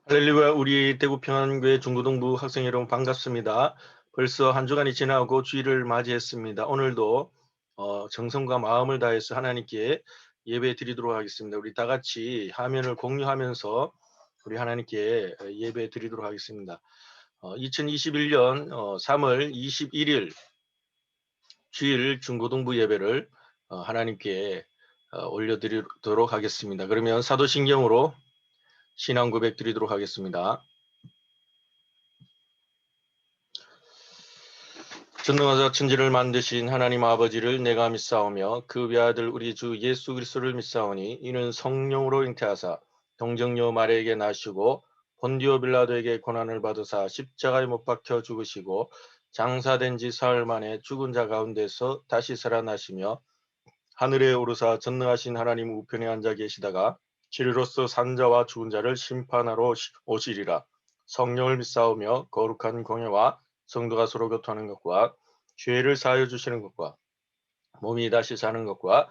할렐루야, 우리 대구 평안교회 중고등부 학생 여러분 반갑습니다. 벌써 한 주간이 지나고 주일을 맞이했습니다. 오늘도 정성과 마음을 다해서 하나님께 예배 드리도록 하겠습니다. 우리 다 같이 화면을 공유하면서 우리 하나님께 예배 드리도록 하겠습니다. 2021년 3월 21일 주일 중고등부 예배를 하나님께 올려드리도록 하겠습니다. 그러면 사도신경으로 신앙 고백 드리도록 하겠습니다. 전능하사 천지를 만드신 하나님 아버지를 내가 믿사오며 그 외아들 우리 주 예수 그리스도를 믿사오니 이는 성령으로 잉태하사 동정녀 마리아에게 나시고 본디오 빌라도에게 고난을 받으사 십자가에 못 박혀 죽으시고 장사된 지 사흘 만에 죽은 자 가운데서 다시 살아나시며 하늘에 오르사 전능하신 하나님 우편에 앉아 계시다가 진리로서 산자와 죽은 자를 심판하러 오시리라. 성령을 믿사오며 거룩한 공예와 성도가 서로 교통하는 것과 죄를 사하여 주시는 것과 몸이 다시 사는 것과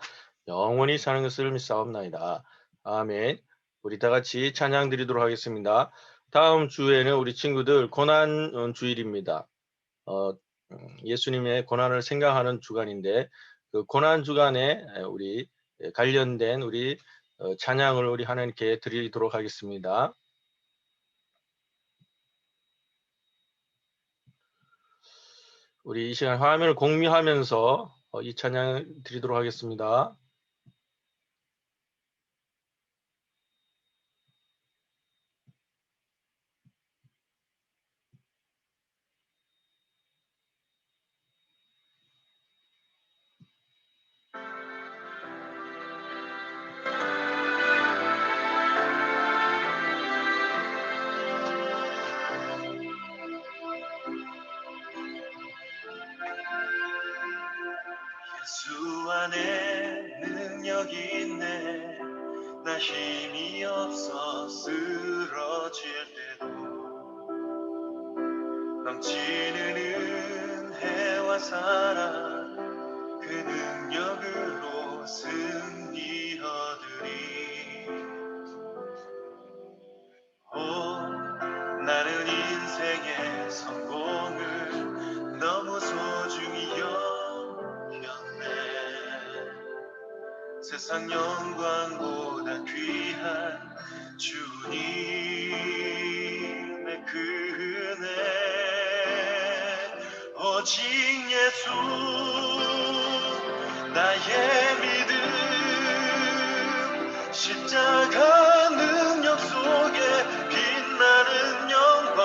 영원히 사는 것을 믿사옵나이다. 아멘. 우리 다 같이 찬양 드리도록 하겠습니다. 다음 주에는 우리 친구들 고난 주일입니다. 예수님의 고난을 생각하는 주간인데 그 고난 주간에 우리 관련된 우리 찬양을 우리 하나님께 드리도록 하겠습니다. 우리 이 시간 화면을 공유하면서 이 찬양 드리도록 하겠습니다. 예수 안에 능력이 있네. 나 힘이 없어 쓰러질 때도 넘치는 은혜와 사랑 그 능력으로 승리 얻으리. 나는 인생의 성공을 너무 소중히 여겼네. 세상 영광보다 귀한 주님의 그 은혜, 오직 예수 나의 믿음, 십자가 능력 속에 빛나는 영광,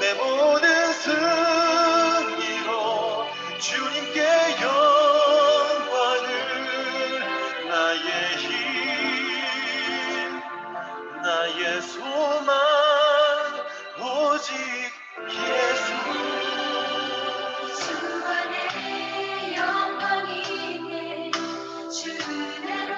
내 모든 승리로 주님께 영광을, 나의 힘, 나의 소망, 오직 예수. 주 안에 영광이 있네. 주 은혜로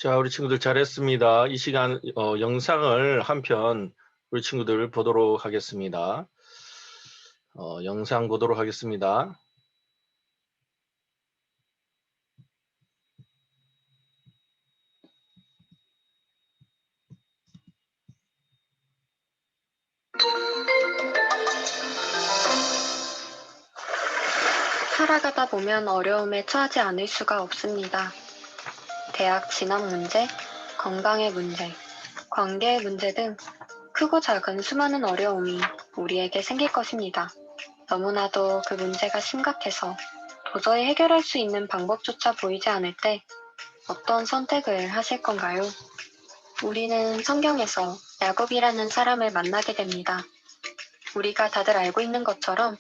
자, 우리 친구들 잘했습니다. 이 시간 영상을 한 편 우리 친구들 보도록 하겠습니다. 영상 보도록 하겠습니다. 살아가다 보면 어려움에 처하지 않을 수가 없습니다. 대학 진학 문제, 건강의 문제, 관계의 문제 등 크고 작은 수많은 어려움이 우리에게 생길 것입니다. 너무나도 그 문제가 심각해서 도저히 해결할 수 있는 방법조차 보이지 않을 때 어떤 선택을 하실 건가요? 우리는 성경에서 야곱이라는 사람을 만나게 됩니다. 우리가 다들 알고 있는 것처럼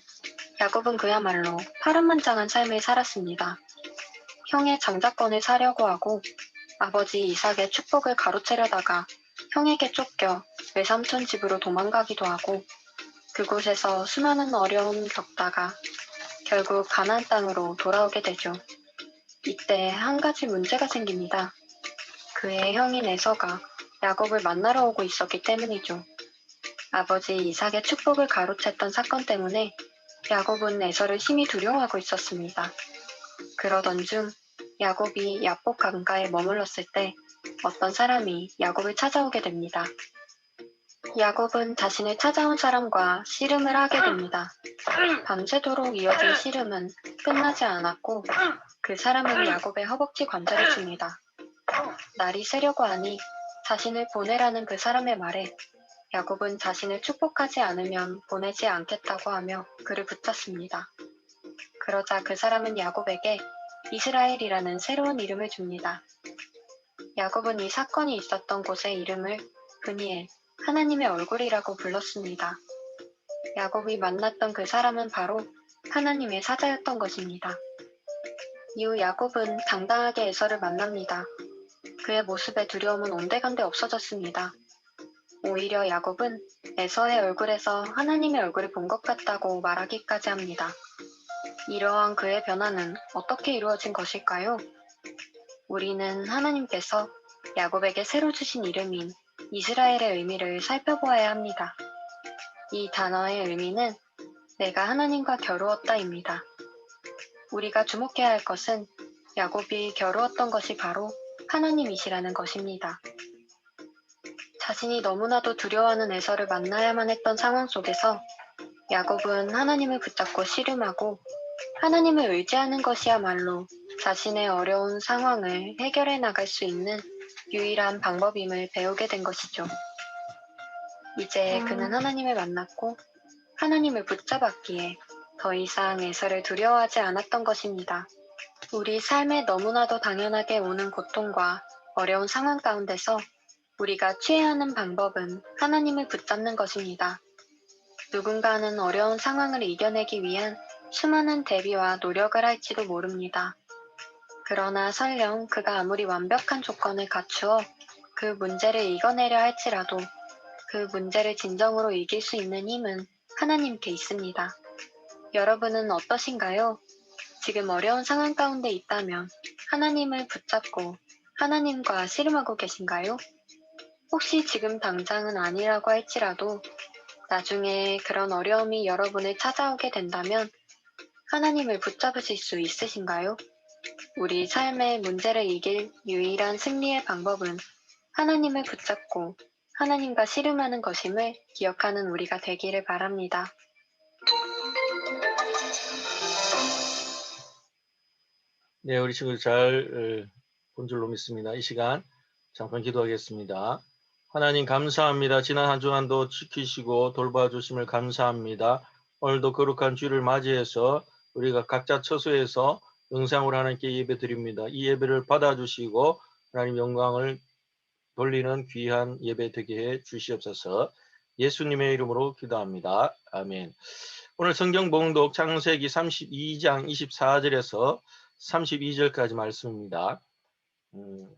야곱은 그야말로 파란만장한 삶을 살았습니다. 형의 장자권을 사려고 하고 아버지 이삭의 축복을 가로채려다가 형에게 쫓겨 외삼촌 집으로 도망가기도 하고 그곳에서 수많은 어려움을 겪다가 결국 가나안 땅으로 돌아오게 되죠. 이때 한 가지 문제가 생깁니다. 그의 형인 에서가 야곱을 만나러 오고 있었기 때문이죠. 아버지 이삭의 축복을 가로챘던 사건 때문에 야곱은 에서를 심히 두려워하고 있었습니다. 그러던 중 야곱이 야복 강가에 머물렀을 때 어떤 사람이 야곱을 찾아오게 됩니다. 야곱은 자신을 찾아온 사람과 씨름을 하게 됩니다. 밤새도록 이어진 씨름은 끝나지 않았고 그 사람은 야곱의 허벅지 관절을 칩니다. 날이 새려고 하니 자신을 보내라는 그 사람의 말에 야곱은 자신을 축복하지 않으면 보내지 않겠다고 하며 그를 붙잡습니다. 그러자 그 사람은 야곱에게 이스라엘이라는 새로운 이름을 줍니다. 야곱은 이 사건이 있었던 곳의 이름을 브니엘, 하나님의 얼굴이라고 불렀습니다. 야곱이 만났던 그 사람은 바로 하나님의 사자였던 것입니다. 이후 야곱은 당당하게 에서를 만납니다. 그의 모습에 두려움은 온데간데 없어졌습니다. 오히려 야곱은 에서의 얼굴에서 하나님의 얼굴을 본 것 같다고 말하기까지 합니다. 이러한 그의 변화는 어떻게 이루어진 것일까요? 우리는 하나님께서 야곱에게 새로 주신 이름인 이스라엘의 의미를 살펴보아야 합니다. 이 단어의 의미는 내가 하나님과 겨루었다입니다. 우리가 주목해야 할 것은 야곱이 겨루었던 것이 바로 하나님이시라는 것입니다. 자신이 너무나도 두려워하는 에서를 만나야만 했던 상황 속에서 야곱은 하나님을 붙잡고 씨름하고 하나님을 의지하는 것이야말로 자신의 어려운 상황을 해결해 나갈 수 있는 유일한 방법임을 배우게 된 것이죠. 이제 그는 하나님을 만났고 하나님을 붙잡았기에 더 이상 에서를 두려워하지 않았던 것입니다. 우리 삶에 너무나도 당연하게 오는 고통과 어려운 상황 가운데서 우리가 취해야 하는 방법은 하나님을 붙잡는 것입니다. 누군가는 어려운 상황을 이겨내기 위한 수많은 대비와 노력을 할지도 모릅니다. 그러나 설령 그가 아무리 완벽한 조건을 갖추어 그 문제를 이겨내려 할지라도 그 문제를 진정으로 이길 수 있는 힘은 하나님께 있습니다. 여러분은 어떠신가요? 지금 어려운 상황 가운데 있다면 하나님을 붙잡고 하나님과 씨름하고 계신가요? 혹시 지금 당장은 아니라고 할지라도 나중에 그런 어려움이 여러분을 찾아오게 된다면 하나님을 붙잡으실 수 있으신가요? 우리 삶의 문제를 이길 유일한 승리의 방법은 하나님을 붙잡고 하나님과 씨름하는 것임을 기억하는 우리가 되기를 바랍니다. 네, 우리 친구들 잘 본 줄로 믿습니다. 이 시간 잠깐 기도하겠습니다. 하나님 감사합니다. 지난 한 주간도 지키시고 돌봐주심을 감사합니다. 오늘도 거룩한 주를 맞이해서 우리가 각자 처소에서 영상으로 하나님께 예배드립니다. 이 예배를 받아주시고 하나님 영광을 돌리는 귀한 예배 되게 해 주시옵소서. 예수님의 이름으로 기도합니다. 아멘. 오늘 성경 봉독 창세기 32장 24절에서 32절까지 말씀입니다.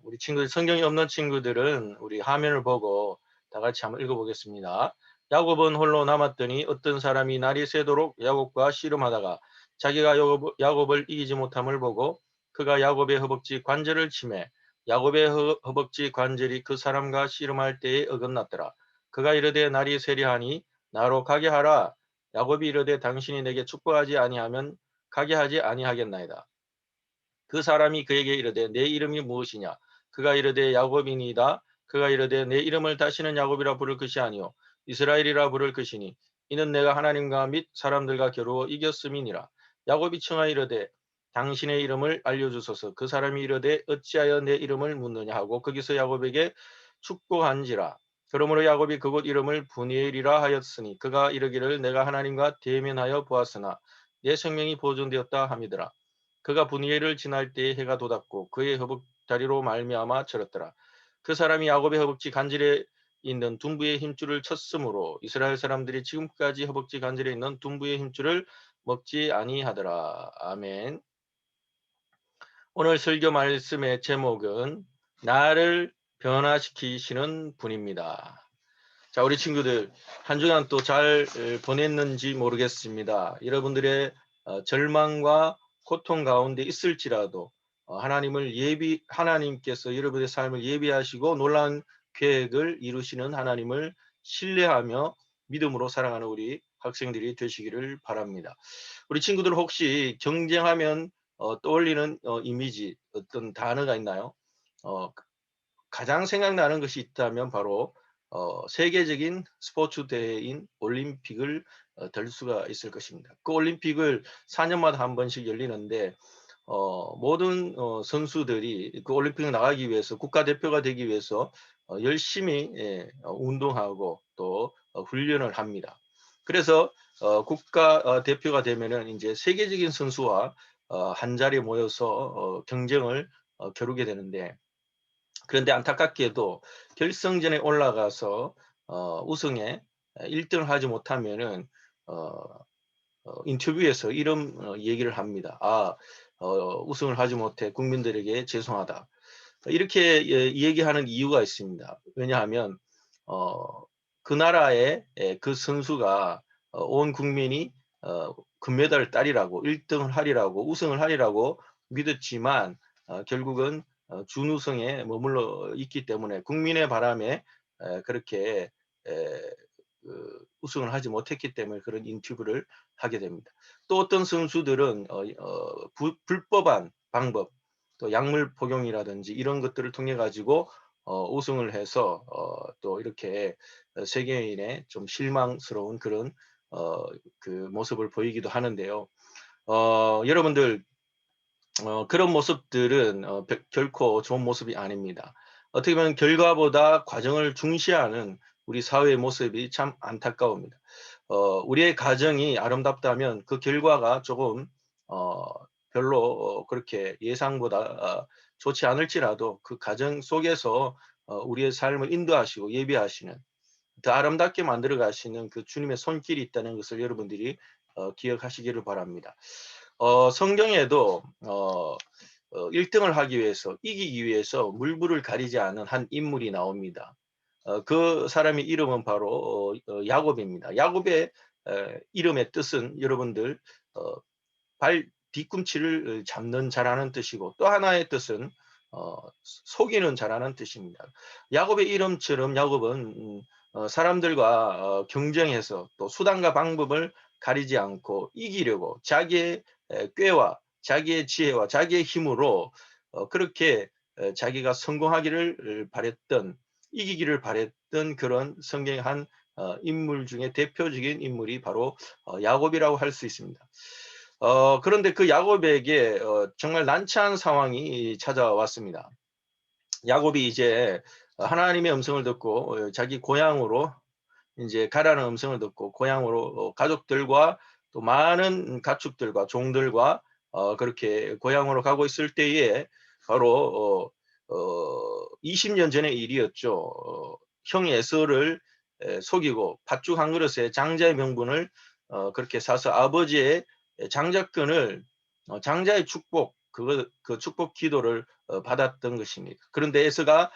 우리 친구들, 성경이 없는 친구들은 우리 화면을 보고 다 같이 한번 읽어보겠습니다. 야곱은 홀로 남았더니 어떤 사람이 날이 새도록 야곱과 씨름하다가 자기가 야곱을 이기지 못함을 보고 그가 야곱의 허벅지 관절을 치매 야곱의 허벅지 관절이 그 사람과 씨름할 때에 어긋났더라. 그가 이르되 날이 세리하니 나로 가게 하라. 야곱이 이르되 당신이 내게 축복하지 아니하면 가게 하지 아니하겠나이다. 그 사람이 그에게 이르되 내 이름이 무엇이냐? 그가 이르되 야곱이니이다. 그가 이르되 내 이름을 다시는 야곱이라 부를 것이 아니요 이스라엘이라 부를 것이니 이는 내가 하나님과 및 사람들과 겨루어 이겼음이니라. 야곱이 청하 이르되 당신의 이름을 알려주소서. 그 사람이 이르되 어찌하여 내 이름을 묻느냐 하고 거기서 야곱에게 축복한지라. 그러므로 야곱이 그곳 이름을 브니엘이라 하였으니 그가 이르기를 내가 하나님과 대면하여 보았으나 내 생명이 보존되었다 함이더라. 그가 브니엘을 지날 때에 해가 돋았고 그의 허벅다리로 말미암아 절었더라. 그 사람이 야곱의 허벅지 간질에 있는 둔부의 힘줄을 쳤으므로 이스라엘 사람들이 지금까지 허벅지 간질에 있는 둔부의 힘줄을 먹지 아니하더라. 아멘. 오늘 설교 말씀의 제목은 나를 변화시키시는 분입니다. 자, 우리 친구들 한 주간 또 잘 보냈는지 모르겠습니다. 여러분들의 절망과 고통 가운데 있을지라도 하나님께서 여러분의 삶을 예비하시고 놀라운 계획을 이루시는 하나님을 신뢰하며 믿음으로 살아가는 우리 학생들이 되시기를 바랍니다. 우리 친구들 혹시 경쟁하면 떠올리는 이미지 어떤 단어가 있나요? 가장 생각나는 것이 있다면 바로 세계적인 스포츠 대회인 올림픽을 들 수가 있을 것입니다. 그 올림픽을 4년마다 한 번씩 열리는데 모든 선수들이 그 올림픽에 나가기 위해서 국가대표가 되기 위해서 열심히 운동하고 또 훈련을 합니다. 그래서 국가대표가 되면은 이제 세계적인 선수와 한 자리에 모여서 경쟁을 겨루게 되는데 그런데 안타깝게도 결승전에 올라가서 우승에 1등을 하지 못하면은 인터뷰에서 이런 얘기를 합니다. 우승을 하지 못해 국민들에게 죄송하다. 이렇게 얘기하는 이유가 있습니다. 왜냐하면 그 나라의 그 선수가 온 국민이 금메달을 따리라고 1등을 하리라고 우승을 하리라고 믿었지만 결국은 준우승에 머물러 있기 때문에 국민의 바람에 그렇게 우승을 하지 못했기 때문에 그런 인터뷰를 하게 됩니다. 또 어떤 선수들은 불법한 방법, 또 약물 복용이라든지 이런 것들을 통해 가지고 우승을 해서 또 이렇게 세계인의 좀 실망스러운 그런 그 모습을 보이기도 하는데요. 여러분들 그런 모습들은 결코 좋은 모습이 아닙니다. 어떻게 보면 결과보다 과정을 중시하는 우리 사회의 모습이 참 안타까웁니다. 우리의 가정이 아름답다면 그 결과가 조금 별로 그렇게 예상보다 좋지 않을지라도 그 가정 속에서 우리의 삶을 인도하시고 예비하시는 더 아름답게 만들어 가시는 그 주님의 손길이 있다는 것을 여러분들이 기억하시기를 바랍니다. 성경에도 1등을 하기 위해서 이기기 위해서 물불을 가리지 않은 한 인물이 나옵니다. 그 사람의 이름은 바로 야곱입니다. 야곱의 이름의 뜻은 여러분들 발 뒤꿈치를 잡는 자라는 뜻이고 또 하나의 뜻은 속이는 자라는 뜻입니다. 야곱의 이름처럼 야곱은 사람들과 경쟁해서 또 수단과 방법을 가리지 않고 이기려고 자기의 꾀와 자기의 지혜와 자기의 힘으로 그렇게 자기가 성공하기를 바랬던 이기기를 바랬던 그런 성경의 한 인물 중에 대표적인 인물이 바로 야곱이라고 할 수 있습니다. 그런데 그 야곱에게 정말 난처한 상황이 찾아왔습니다. 야곱이 이제 하나님의 음성을 듣고 자기 고향으로 이제 가라는 음성을 듣고 고향으로 가족들과 또 많은 가축들과 종들과 그렇게 고향으로 가고 있을 때에 바로 20년 전의 일이었죠. 형 에서를 속이고 팥죽 한 그릇에 장자의 명분을 그렇게 사서 아버지의 장자권을 장자의 축복 그 축복 기도를 받았던 것입니다. 그런데 에서가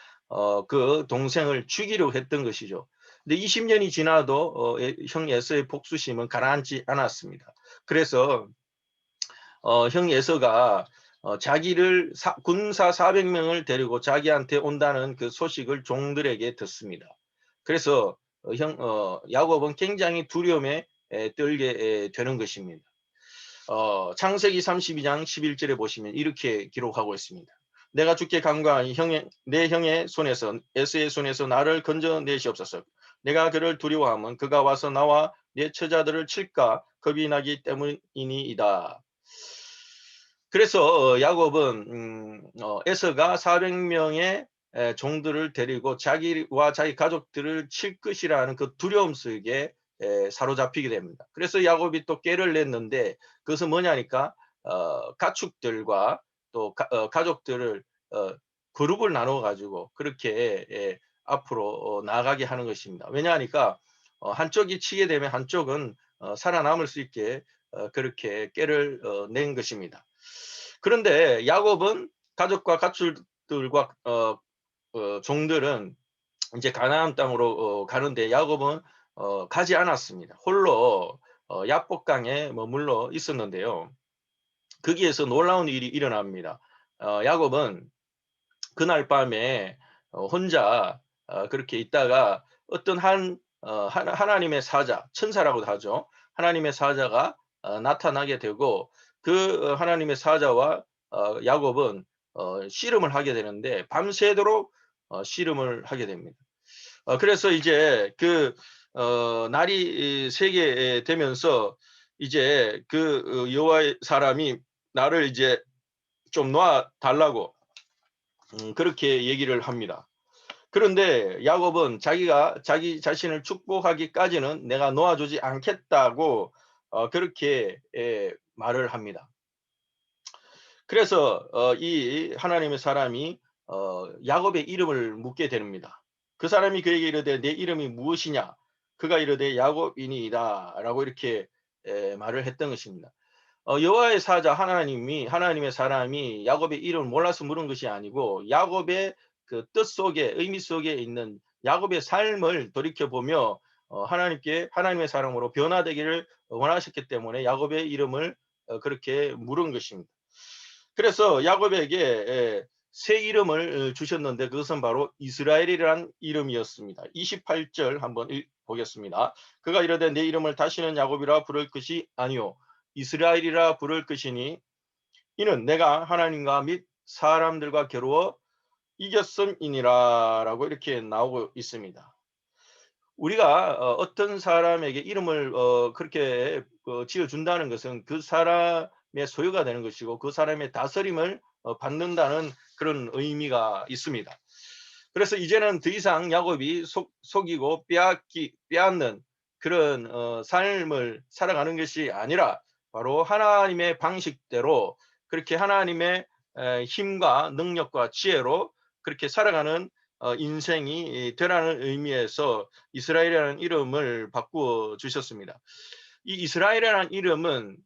그 동생을 죽이려고 했던 것이죠. 근데 20년이 지나도 형 에서의 복수심은 가라앉지 않았습니다. 그래서 형 에서가 자기를 군사 400명을 데리고 자기한테 온다는 그 소식을 종들에게 듣습니다. 그래서 야곱은 굉장히 두려움에 떨게 되는 것입니다. 창세기 32장 11절에 보시면 이렇게 기록하고 있습니다. 내가 주께 간구하니 내 형의 손에서 에서의 손에서 나를 건져내시옵소서. 내가 그를 두려워하면 그가 와서 나와 내 처자들을 칠까 겁이 나기 때문이니이다. 그래서 야곱은 에서가 400명의 종들을 데리고 자기와 자기 가족들을 칠 것이라는 그 두려움 속에 사로잡히게 됩니다. 그래서 야곱이 또 꾀를 냈는데 그것은 뭐냐니까 가축들과 또 가족들을 그룹을 나눠 가지고 그렇게 앞으로 나아가게 하는 것입니다. 왜냐하니까 한쪽이 치게 되면 한쪽은 살아남을 수 있게 그렇게 꾀를 낸 것입니다. 그런데 야곱은 가족과 가축들과 종들은 이제 가나안 땅으로 가는데 야곱은 가지 않았습니다. 홀로 야복강에 머물러 있었는데요. 거기에서 놀라운 일이 일어납니다. 야곱은 그날 밤에 혼자 그렇게 있다가 어떤 하나님의 사자, 천사라고도 하죠. 하나님의 사자가 나타나게 되고 그 하나님의 사자와 야곱은 씨름을 하게 되는데 밤새도록 씨름을 하게 됩니다. 그래서 이제 그 날이 새게 되면서 이제 그 여호와의 사람이 나를 이제 좀 놔 달라고 그렇게 얘기를 합니다. 그런데 야곱은 자기가 자기 자신을 축복하기까지는 내가 놓아주지 않겠다고 그렇게 말을 합니다. 그래서 이 하나님의 사람이 야곱의 이름을 묻게 됩니다. 그 사람이 그에게 이르되 내 이름이 무엇이냐? 그가 이르되 야곱이니이다 라고 이렇게 말을 했던 것입니다. 여호와의 사자 하나님의 사람이 야곱의 이름을 몰라서 물은 것이 아니고 야곱의 그 뜻 속에 의미 속에 있는 야곱의 삶을 돌이켜보며 하나님의 사람으로 변화되기를 원하셨기 때문에 야곱의 이름을 그렇게 물은 것입니다. 그래서 야곱에게 새 이름을 주셨는데 그것은 바로 이스라엘이라는 이름이었습니다. 28절 한번 보겠습니다. 그가 이르되 내 이름을 다시는 야곱이라 부를 것이 아니요 이스라엘이라 부를 것이니 이는 내가 하나님과 및 사람들과 겨루어 이겼음이니라 라고 이렇게 나오고 있습니다. 우리가 어떤 사람에게 이름을 그렇게 지어준다는 것은 그 사람의 소유가 되는 것이고 그 사람의 다스림을 받는다는 그런 의미가 있습니다. 그래서 이제는 더 이상 야곱이 속이고 빼앗는 그런 삶을 살아가는 것이 아니라 바로 하나님의 방식대로 그렇게 하나님의 힘과 능력과 지혜로 그렇게 살아가는 인생이 되라는 의미에서 이스라엘이라는 이름을 바꾸어 주셨습니다. 이 이스라엘이라는 이름은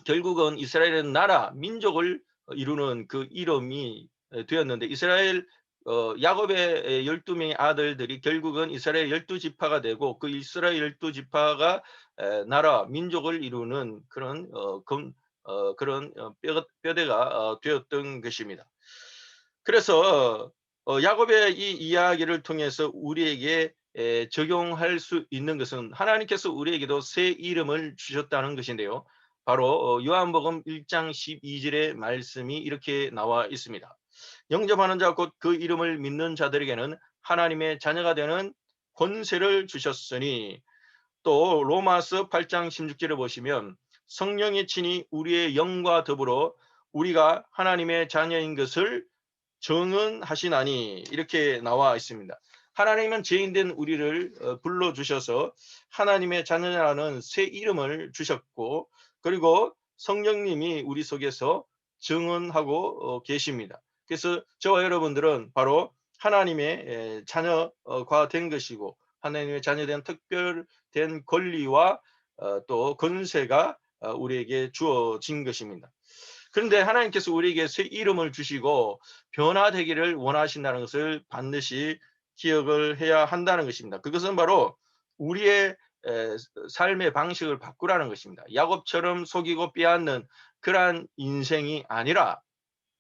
결국은 이스라엘은 나라, 민족을 이루는 그 이름이 되었는데 이스라엘 야곱의 12명의 아들들이 결국은 이스라엘 12지파가 되고 그 이스라엘 12지파가 나라, 민족을 이루는 그런 뼈대가 되었던 것입니다. 그래서 야곱의 이 이야기를 통해서 우리에게 적용할 수 있는 것은 하나님께서 우리에게도 새 이름을 주셨다는 것인데요. 바로 요한복음 1장 12절의 말씀이 이렇게 나와 있습니다. 영접하는 자 곧 그 이름을 믿는 자들에게는 하나님의 자녀가 되는 권세를 주셨으니 또 로마서 8장 16절을 보시면 성령이 친히 우리의 영과 더불어 우리가 하나님의 자녀인 것을 정언하시나니 이렇게 나와 있습니다. 하나님은 죄인된 우리를 불러주셔서 하나님의 자녀라는 새 이름을 주셨고 그리고 성령님이 우리 속에서 정언하고 계십니다. 그래서 저와 여러분들은 바로 하나님의 자녀가 된 것이고 하나님의 자녀된 특별된 권리와 또 권세가 우리에게 주어진 것입니다. 그런데 하나님께서 우리에게 새 이름을 주시고 변화되기를 원하신다는 것을 반드시 기억을 해야 한다는 것입니다. 그것은 바로 우리의 삶의 방식을 바꾸라는 것입니다. 야곱처럼 속이고 빼앗는 그러한 인생이 아니라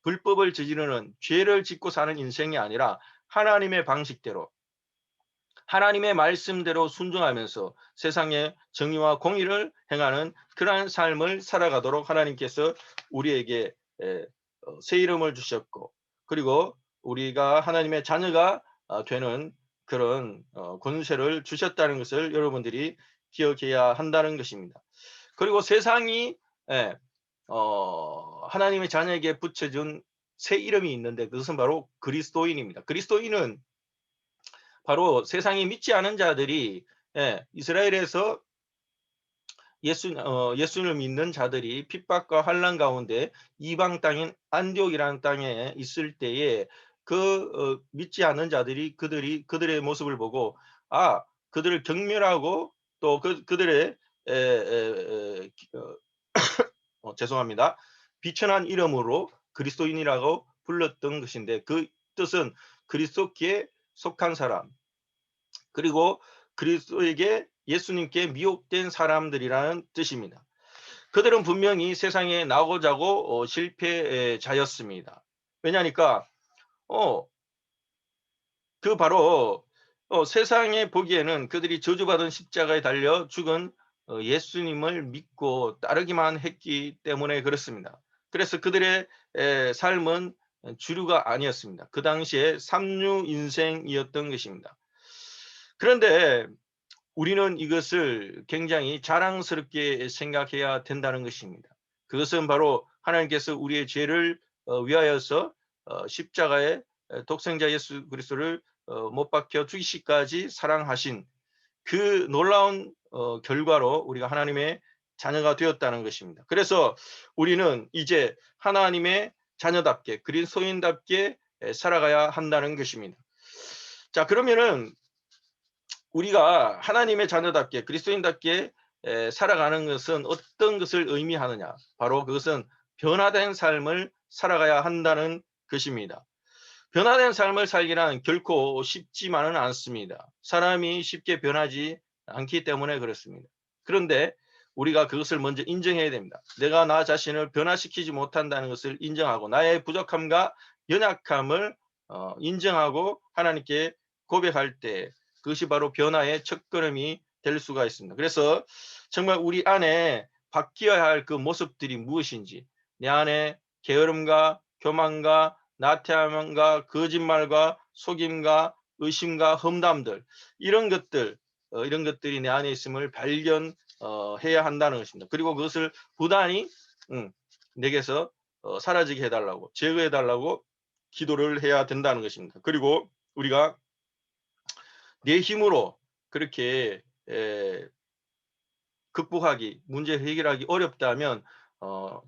불법을 저지르는 죄를 짓고 사는 인생이 아니라 하나님의 방식대로 하나님의 말씀대로 순종하면서 세상에 정의와 공의를 행하는 그러한 삶을 살아가도록 하나님께서 우리에게 새 이름을 주셨고, 그리고 우리가 하나님의 자녀가 되는 그런 권세를 주셨다는 것을 여러분들이 기억해야 한다는 것입니다. 그리고 세상이 하나님의 자녀에게 붙여준 새 이름이 있는데 그것은 바로 그리스도인입니다. 그리스도인은 바로 세상이 믿지 않은 자들이 이스라엘에서 예수를 믿는 자들이 핍박과 환난 가운데 이방 땅인 안디옥이라는 땅에 있을 때에 믿지 않는 자들이 그들의 모습을 보고 그들을 경멸하고 또 그들의 죄송합니다. 비천한 이름으로 그리스도인이라고 불렀던 것인데 그 뜻은 그리스도께 속한 사람, 그리고 그리스도에게 예수님께 미혹된 사람들이라는 뜻입니다. 그들은 분명히 세상에 나고자고 실패자였습니다. 왜냐하니까 바로 세상에 보기에는 그들이 저주받은 십자가에 달려 죽은 예수님을 믿고 따르기만 했기 때문에 그렇습니다. 그래서 그들의 삶은 주류가 아니었습니다. 그 당시에 삼류 인생이었던 것입니다. 그런데 우리는 이것을 굉장히 자랑스럽게 생각해야 된다는 것입니다. 그것은 바로 하나님께서 우리의 죄를 위하여서 십자가에 독생자 예수 그리스도를 못 박혀 죽이시기까지 사랑하신 그 놀라운 결과로 우리가 하나님의 자녀가 되었다는 것입니다. 그래서 우리는 이제 하나님의 자녀답게 그리스도인답게 살아가야 한다는 것입니다. 자, 그러면은 우리가 하나님의 자녀답게 그리스도인답게 살아가는 것은 어떤 것을 의미하느냐? 바로 그것은 변화된 삶을 살아가야 한다는 것입니다. 변화된 삶을 살기란 결코 쉽지만은 않습니다. 사람이 쉽게 변하지 않기 때문에 그렇습니다. 그런데 우리가 그것을 먼저 인정해야 됩니다. 내가 나 자신을 변화시키지 못한다는 것을 인정하고 나의 부족함과 연약함을 인정하고 하나님께 고백할 때 그것이 바로 변화의 첫걸음이 될 수가 있습니다. 그래서 정말 우리 안에 바뀌어야 할 그 모습들이 무엇인지, 내 안에 게으름과 교만과 나태함과 거짓말과 속임과 의심과 험담들, 이런 것들이 내 안에 있음을 발견해야 한다는 것입니다. 그리고 그것을 부단히 내게서 사라지게 해달라고, 제거해달라고 기도를 해야 된다는 것입니다. 그리고 우리가 내 힘으로 그렇게 극복하기, 문제 해결하기 어렵다면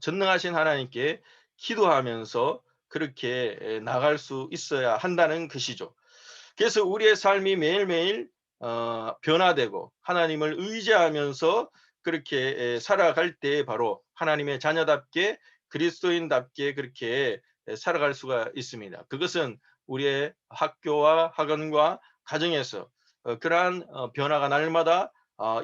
전능하신 하나님께 기도하면서 그렇게 나갈 수 있어야 한다는 것이죠. 그래서 우리의 삶이 매일매일 변화되고 하나님을 의지하면서 그렇게 살아갈 때 바로 하나님의 자녀답게 그리스도인답게 그렇게 살아갈 수가 있습니다. 그것은 우리의 학교와 학원과 가정에서 그러한 변화가 날마다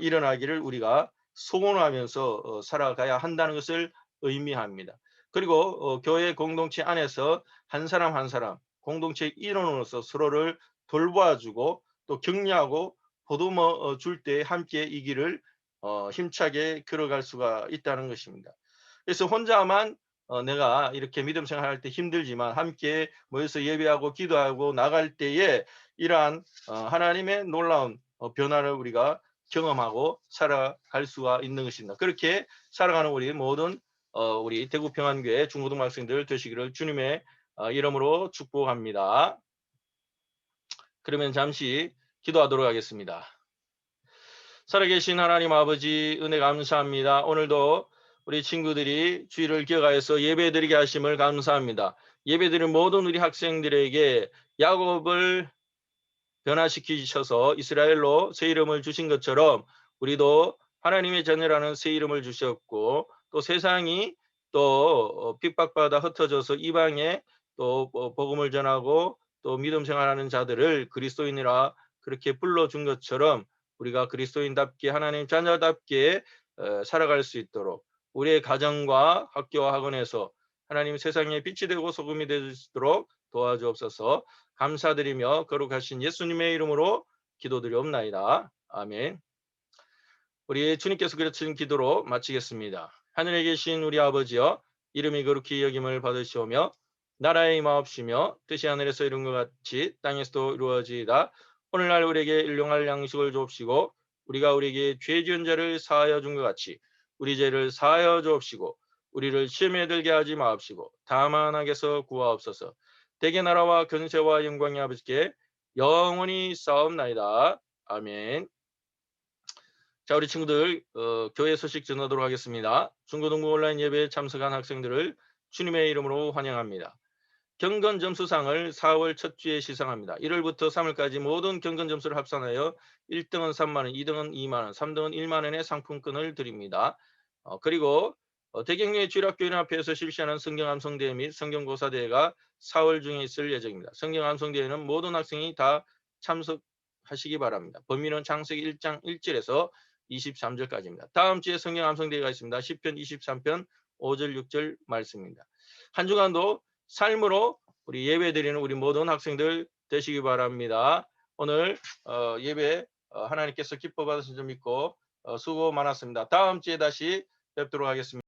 일어나기를 우리가 소원하면서 살아가야 한다는 것을 의미합니다. 그리고 교회 공동체 안에서 한 사람 한 사람 공동체 일원으로서 서로를 돌봐주고 또 격려하고 보듬어 줄 때 함께 이 길을 힘차게 걸어갈 수가 있다는 것입니다. 그래서 혼자만 내가 이렇게 믿음 생활할 때 힘들지만 함께 모여서 예배하고 기도하고 나갈 때에 이러한 하나님의 놀라운 변화를 우리가 경험하고 살아갈 수가 있는 것입니다. 그렇게 살아가는 우리 모든 우리 대구평안교회 중고등부 학생들 되시기를 주님의 이름으로 축복합니다. 그러면 잠시 기도하도록 하겠습니다. 살아계신 하나님 아버지, 은혜 감사합니다. 오늘도 우리 친구들이 주일을 기억하여서 예배드리게 하심을 감사합니다. 예배드린 모든 우리 학생들에게 야곱을 변화시키셔서 이스라엘로 새 이름을 주신 것처럼 우리도 하나님의 자녀라는 새 이름을 주셨고, 또 세상이 또 핍박받아 흩어져서 이방에 또 복음을 전하고 또 믿음 생활하는 자들을 그리스도인이라 그렇게 불러준 것처럼 우리가 그리스도인답게 하나님 자녀답게 살아갈 수 있도록 우리의 가정과 학교와 학원에서 하나님 세상에 빛이 되고 소금이 되시도록 도와주옵소서. 감사드리며 거룩하신 예수님의 이름으로 기도드리옵나이다. 아멘. 우리 주님께서 가르치신 기도로 마치겠습니다. 하늘에 계신 우리 아버지여, 이름이 거룩히 여김을 받으시오며 나라의 임하옵시며 뜻이 하늘에서 이룬 것 같이 땅에서도 이루어지이다. 오늘날 우리에게 일용할 양식을 주옵시고 우리가 우리에게 죄 지은 자를 사하여 준 것 같이 우리 죄를 사하여 주옵시고 우리를 시험에 들게 하지 마옵시고 다만 악에서 구하옵소서. 대개 나라와 근세와 영광이 아버지께 영원히 싸움나이다. 아멘. 자, 우리 친구들 교회 소식 전하도록 하겠습니다. 중고등부 온라인 예배에 참석한 학생들을 주님의 이름으로 환영합니다. 경건 점수상을 4월 첫 주에 시상합니다. 1월부터 3월까지 모든 경건 점수를 합산하여 1등은 3만 원, 2등은 2만 원, 3등은 1만 원의 상품권을 드립니다. 그리고 대경로의 주일학교연합회에서 실시하는 성경암성대회 및 성경고사대회가 4월 중에 있을 예정입니다. 성경암성대회는 모든 학생이 다 참석하시기 바랍니다. 범위는 창세기 1장 1절에서 23절까지입니다. 다음 주에 성경암성대회가 있습니다. 시편 23편 5절 6절 말씀입니다. 한 주간도 삶으로 우리 예배드리는 우리 모든 학생들 되시기 바랍니다. 오늘 예배 하나님께서 기뻐 받으신 줄 믿고 수고 많았습니다. 다음 주에 다시 뵙도록 하겠습니다.